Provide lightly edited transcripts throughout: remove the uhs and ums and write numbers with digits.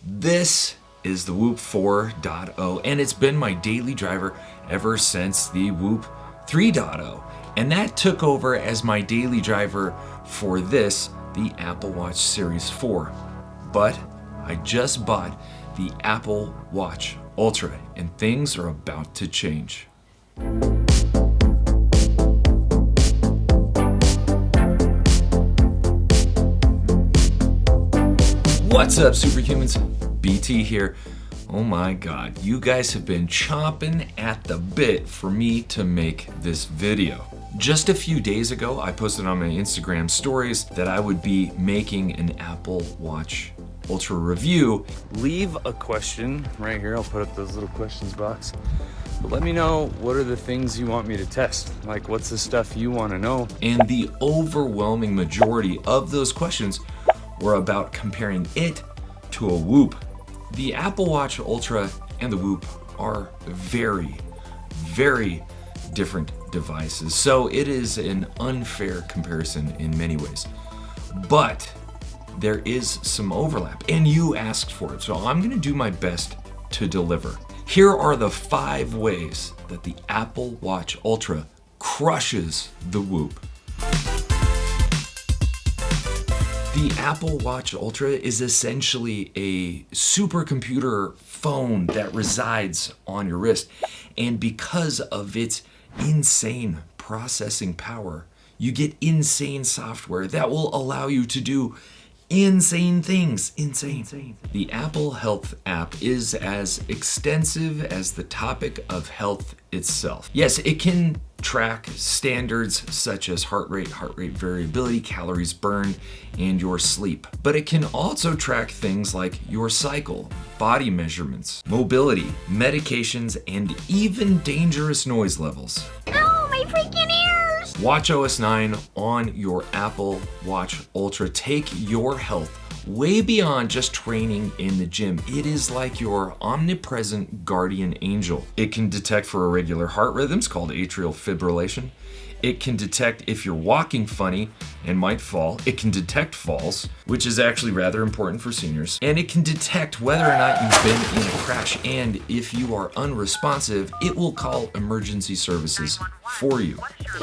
This is the Whoop 4.0, and it's been my daily driver ever since the Whoop 3.0. And that took over as my daily driver for this, the Apple Watch Series 4. But I just bought the Apple Watch Ultra, and things are about to change. What's up, superhumans? BT here. Oh my God, you guys have been chomping at the bit for me to make this video. Just a few days ago, I posted on my Instagram stories that I would be making an Apple Watch Ultra review. Leave a question right here. I'll put up those little questions box. But let me know, what are the things you want me to test? Like, what's the stuff you want to know? And the overwhelming majority of those questions were about comparing it to a Whoop. The Apple Watch Ultra and the Whoop are very, very different devices. So it is an unfair comparison in many ways. But there is some overlap, and you asked for it. So I'm gonna do my best to deliver. Here are the 5 ways that the Apple Watch Ultra crushes the Whoop. The Apple Watch Ultra is essentially a supercomputer phone that resides on your wrist. And because of its insane processing power, you get insane software that will allow you to do insane things. Insane. The Apple Health app is as extensive as the topic of health itself. Yes, it can track standards such as heart rate variability, calories burned, and your sleep. But it can also track things like your cycle, body measurements, mobility, medications, and even dangerous noise levels. Oh, my freaking ears! watchOS 9 on your Apple Watch Ultra take your health way beyond just training in the gym. It is like your omnipresent guardian angel. It can detect for irregular heart rhythms called atrial fibrillation. It can detect if you're walking funny and might fall. It can detect falls, which is actually rather important for seniors. And it can detect whether or not you've been in a crash. And if you are unresponsive, it will call emergency services for you.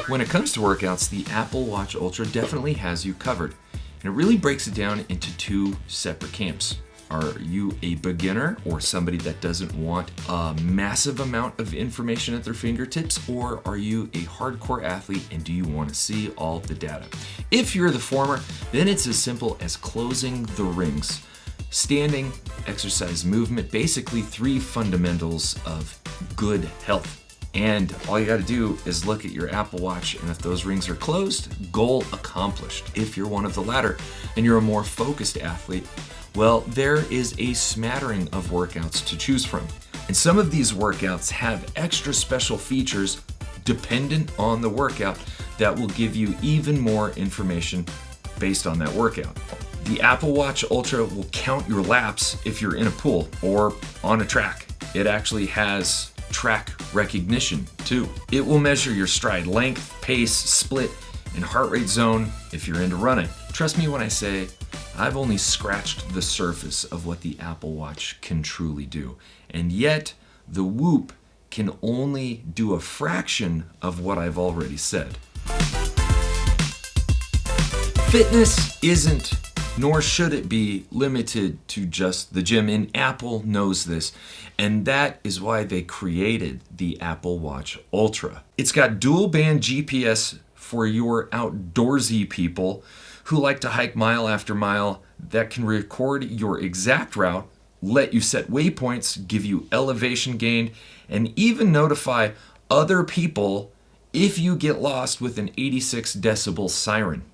When it comes to workouts, the Apple Watch Ultra definitely has you covered. And it really breaks it down into 2 separate camps. Are you a beginner or somebody that doesn't want a massive amount of information at their fingertips? Or are you a hardcore athlete and do you want to see all the data? If you're the former, then it's as simple as closing the rings. Standing, exercise, movement, basically 3 fundamentals of good health. And all you gotta do is look at your Apple Watch, and if those rings are closed, goal accomplished. If you're one of the latter and you're a more focused athlete, well, there is a smattering of workouts to choose from. And some of these workouts have extra special features dependent on the workout that will give you even more information based on that workout. The Apple Watch Ultra will count your laps if you're in a pool or on a track. It actually has track recognition too. It will measure your stride length, pace, split, and heart rate zone if you're into running. Trust me when I say I've only scratched the surface of what the Apple Watch can truly do. And yet, the Whoop can only do a fraction of what I've already said. Fitness isn't, nor should it be, limited to just the gym, and Apple knows this, and that is why they created the Apple Watch Ultra. It's got dual band GPS for your outdoorsy people who like to hike mile after mile, that can record your exact route, let you set waypoints, give you elevation gained, and even notify other people if you get lost with an 86 decibel siren.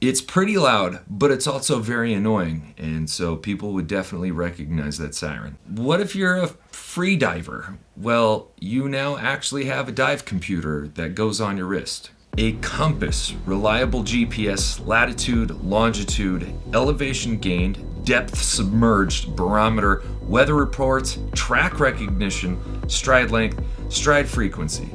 It's pretty loud, but it's also very annoying, and so people would definitely recognize that siren. What if you're a free diver? Well, you now actually have a dive computer that goes on your wrist. A compass, reliable GPS, latitude, longitude, elevation gained, depth submerged, barometer, weather reports, track recognition, stride length, stride frequency.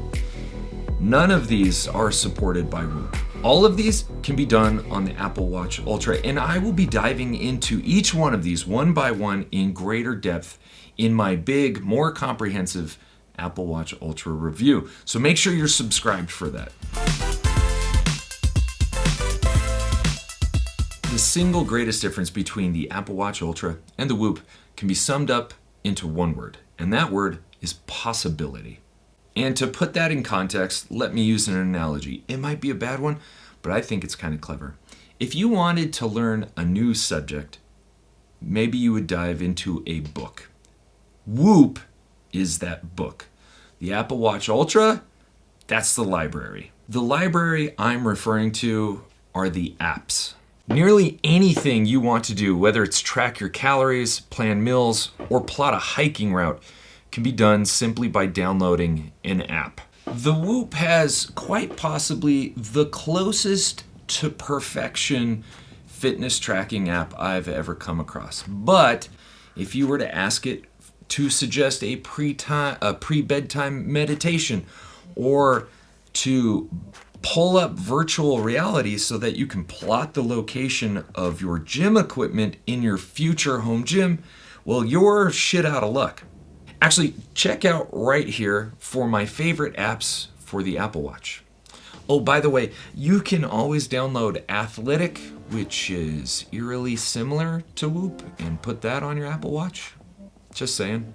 None of these are supported by Whoop. All of these can be done on the Apple Watch Ultra, and I will be diving into each one of these one by one in greater depth in my big, more comprehensive Apple Watch Ultra review. So make sure you're subscribed for that. The single greatest difference between the Apple Watch Ultra and the Whoop can be summed up into one word, and that word is possibility. And to put that in context, let me use an analogy. It might be a bad one, but I think it's kind of clever. If you wanted to learn a new subject, maybe you would dive into a book. Whoop is that book. The Apple Watch Ultra, that's the library. The library I'm referring to are the apps. Nearly anything you want to do, whether it's track your calories, plan meals, or plot a hiking route, can be done simply by downloading an app. The Whoop has quite possibly the closest to perfection fitness tracking app I've ever come across. But if you were to ask it to suggest a pre-bedtime meditation, or to pull up virtual reality so that you can plot the location of your gym equipment in your future home gym, well, you're shit out of luck. Actually, check out right here for my favorite apps for the Apple Watch. Oh, by the way, you can always download Athletic, which is eerily similar to Whoop, and put that on your Apple Watch. Just saying.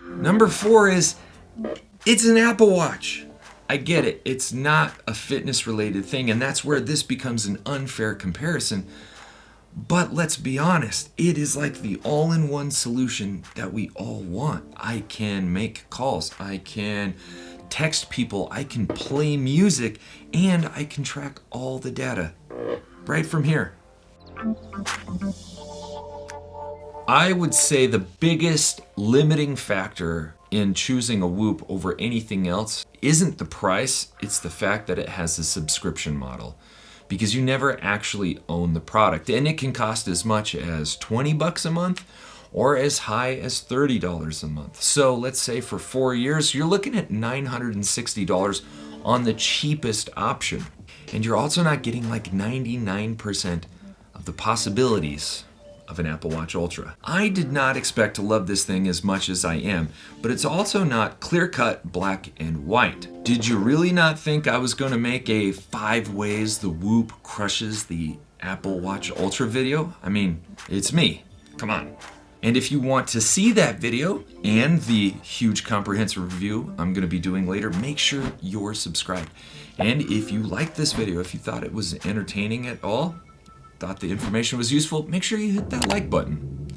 Number 4 is, it's an Apple Watch. I get it, it's not a fitness related thing, and that's where this becomes an unfair comparison. But let's be honest, it is like the all-in-one solution that we all want. I can make calls, I can text people, I can play music, and I can track all the data right from here. I would say the biggest limiting factor in choosing a Whoop over anything else isn't the price, it's the fact that it has a subscription model. Because you never actually own the product, and it can cost as much as $20 a month or as high as $30 a month. So let's say for 4 years, you're looking at $960 on the cheapest option. And you're also not getting like 99% of the possibilities of an Apple Watch Ultra. I did not expect to love this thing as much as I am, but it's also not clear-cut black and white. Did you really not think I was going to make a 5 ways the Whoop crushes the Apple Watch Ultra video? I mean, it's me. Come on. And if you want to see that video and the huge comprehensive review I'm going to be doing later, make sure you're subscribed. And if you liked this video, if you thought it was entertaining at all, thought the information was useful, make sure you hit that like button.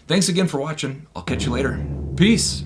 Thanks again for watching. I'll catch you later. Peace.